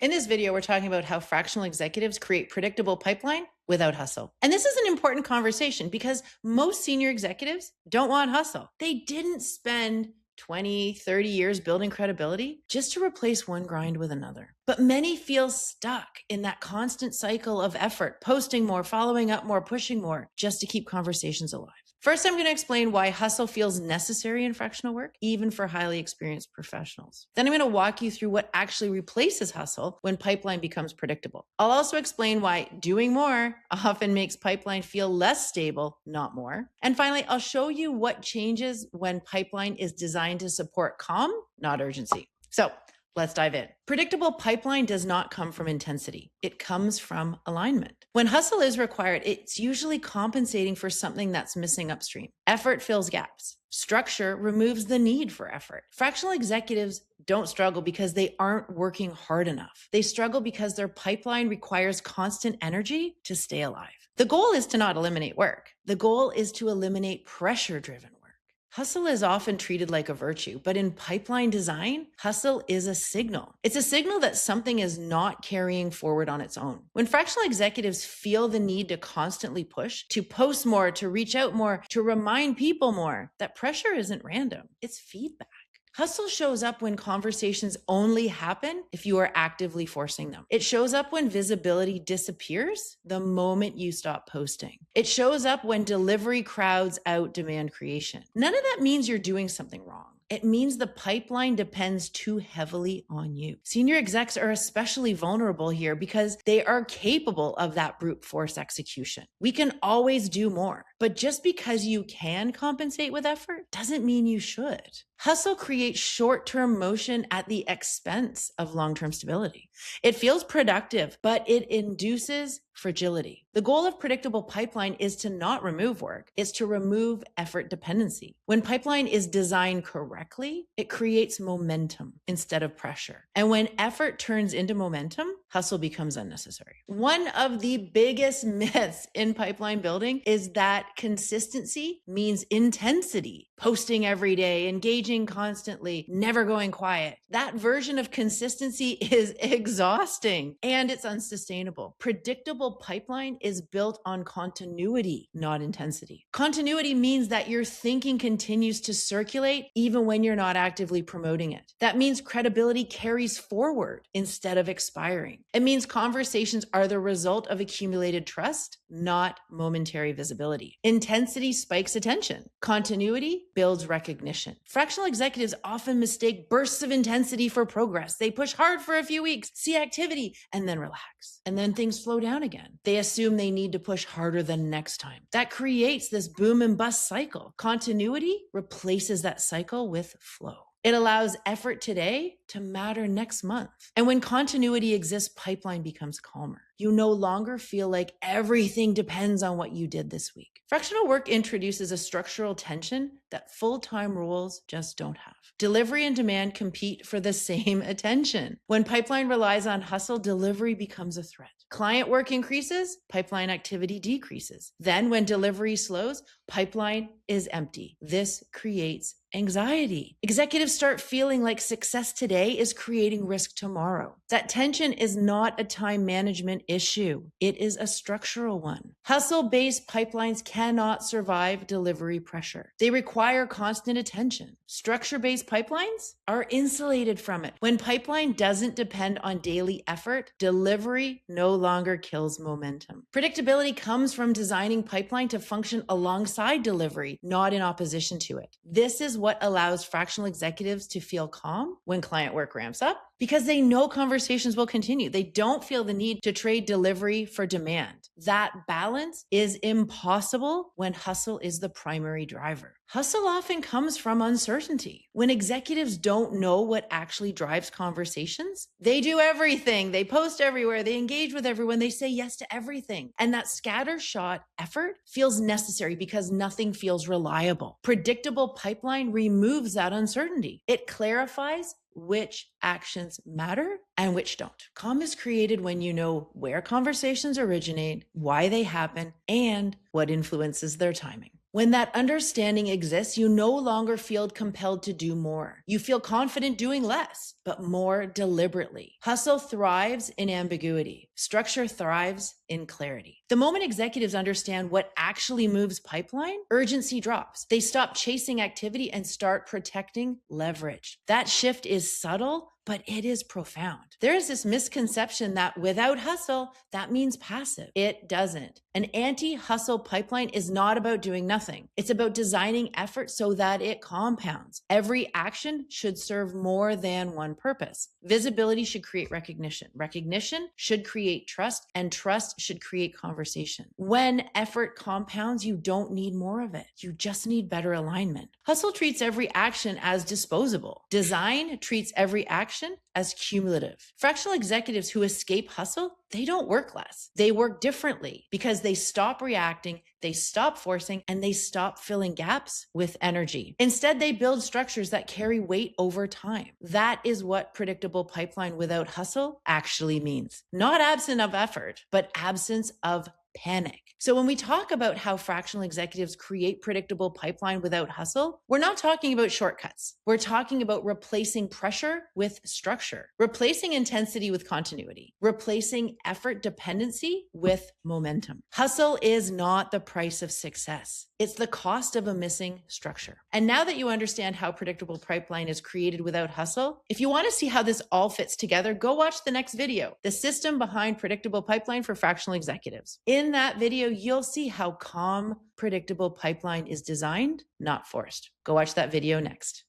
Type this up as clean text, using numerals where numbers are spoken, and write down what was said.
In this video, we're talking about how fractional executives create predictable pipeline without hustle. And this is an important conversation because most senior executives don't want hustle. They didn't spend 20, 30 years building credibility just to replace one grind with another. But many feel stuck in that constant cycle of effort, posting more, following up more, pushing more, just to keep conversations alive. First, I'm going to explain why hustle feels necessary in fractional work, even for highly experienced professionals. Then I'm going to walk you through what actually replaces hustle when pipeline becomes predictable. I'll also explain why doing more often makes pipeline feel less stable, not more. And finally, I'll show you what changes when pipeline is designed to support calm, not urgency. So let's dive in. Predictable pipeline does not come from intensity. It comes from alignment. When hustle is required, it's usually compensating for something that's missing upstream. Effort fills gaps. Structure removes the need for effort. Fractional executives don't struggle because they aren't working hard enough. They struggle because their pipeline requires constant energy to stay alive. The goal is to not eliminate work. The goal is to eliminate pressure-driven work. Hustle is often treated like a virtue, but in pipeline design, hustle is a signal. It's a signal that something is not carrying forward on its own. When fractional executives feel the need to constantly push, to post more, to reach out more, to remind people more, that pressure isn't random, it's feedback. Hustle shows up when conversations only happen if you are actively forcing them. It shows up when visibility disappears the moment you stop posting. It shows up when delivery crowds out demand creation. None of that means you're doing something wrong. It means the pipeline depends too heavily on you. Senior execs are especially vulnerable here because they are capable of that brute force execution. We can always do more, but just because you can compensate with effort doesn't mean you should. Hustle creates short-term motion at the expense of long-term stability. It feels productive, but it induces fragility. The goal of predictable pipeline is to not remove work, it's to remove effort dependency. When pipeline is designed correctly, it creates momentum instead of pressure. And when effort turns into momentum, hustle becomes unnecessary. One of the biggest myths in pipeline building is that consistency means intensity. Posting every day, engaging constantly, never going quiet. That version of consistency is exhausting and it's unsustainable. Predictable pipeline is built on continuity, not intensity. Continuity means that your thinking continues to circulate even when you're not actively promoting it. That means credibility carries forward instead of expiring. It means conversations are the result of accumulated trust, not momentary visibility. Intensity spikes attention. Continuity builds recognition. Fractional executives often mistake bursts of intensity for progress. They push hard for a few weeks, see activity, and then relax. And then things slow down again. They assume they need to push harder the next time. That creates this boom and bust cycle. Continuity replaces that cycle with flow. It allows effort today to matter next month. And when continuity exists, pipeline becomes calmer. You no longer feel like everything depends on what you did this week. Fractional work introduces a structural tension that full-time roles just don't have. Delivery and demand compete for the same attention. When pipeline relies on hustle, delivery becomes a threat. Client work increases, pipeline activity decreases. Then when delivery slows, pipeline is empty. This creates anxiety. Executives start feeling like success today is creating risk tomorrow. That tension is not a time management issue. It is a structural one. Hustle-based pipelines cannot survive delivery pressure. They require constant attention. Structure-based pipelines are insulated from it. When pipeline doesn't depend on daily effort, delivery no longer kills momentum. Predictability comes from designing pipeline to function alongside delivery, not in opposition to it. This is what allows fractional executives to feel calm when client work ramps up because they know conversations will continue. They don't feel the need to trade delivery for demand. That balance is impossible when hustle is the primary driver. Hustle often comes from uncertainty. When executives don't know what actually drives conversations, they do everything. They post everywhere. They engage with everyone. They say yes to everything. And that scattershot effort feels necessary because nothing feels reliable. Predictable pipeline removes that uncertainty. It clarifies which actions matter and which don't. Calm is created when you know where conversations originate, why they happen, and what influences their timing. When that understanding exists, you no longer feel compelled to do more. You feel confident doing less, but more deliberately. Hustle thrives in ambiguity. Structure thrives in clarity. The moment executives understand what actually moves pipeline, urgency drops. They stop chasing activity and start protecting leverage. That shift is subtle, but it is profound. There is this misconception that without hustle, that means passive. It doesn't. An anti-hustle pipeline is not about doing nothing. It's about designing effort so that it compounds. Every action should serve more than one purpose. Visibility should create recognition. Recognition should create trust, and trust should create conversation. When effort compounds, you don't need more of it. You just need better alignment. Hustle treats every action as disposable. Design treats every action as cumulative. Fractional executives who escape hustle, they don't work less. They work differently because they stop reacting, they stop forcing, and they stop filling gaps with energy. Instead, they build structures that carry weight over time. That is what predictable pipeline without hustle actually means. Not absence of effort, but absence of panic. So when we talk about how fractional executives create predictable pipeline without hustle, we're not talking about shortcuts. We're talking about replacing pressure with structure, replacing intensity with continuity, replacing effort dependency with momentum. Hustle is not the price of success. It's the cost of a missing structure. And now that you understand how predictable pipeline is created without hustle, if you want to see how this all fits together, go watch the next video, the system behind predictable pipeline for fractional executives. In that video, you'll see how calm, predictable pipeline is designed, not forced. Go watch that video next.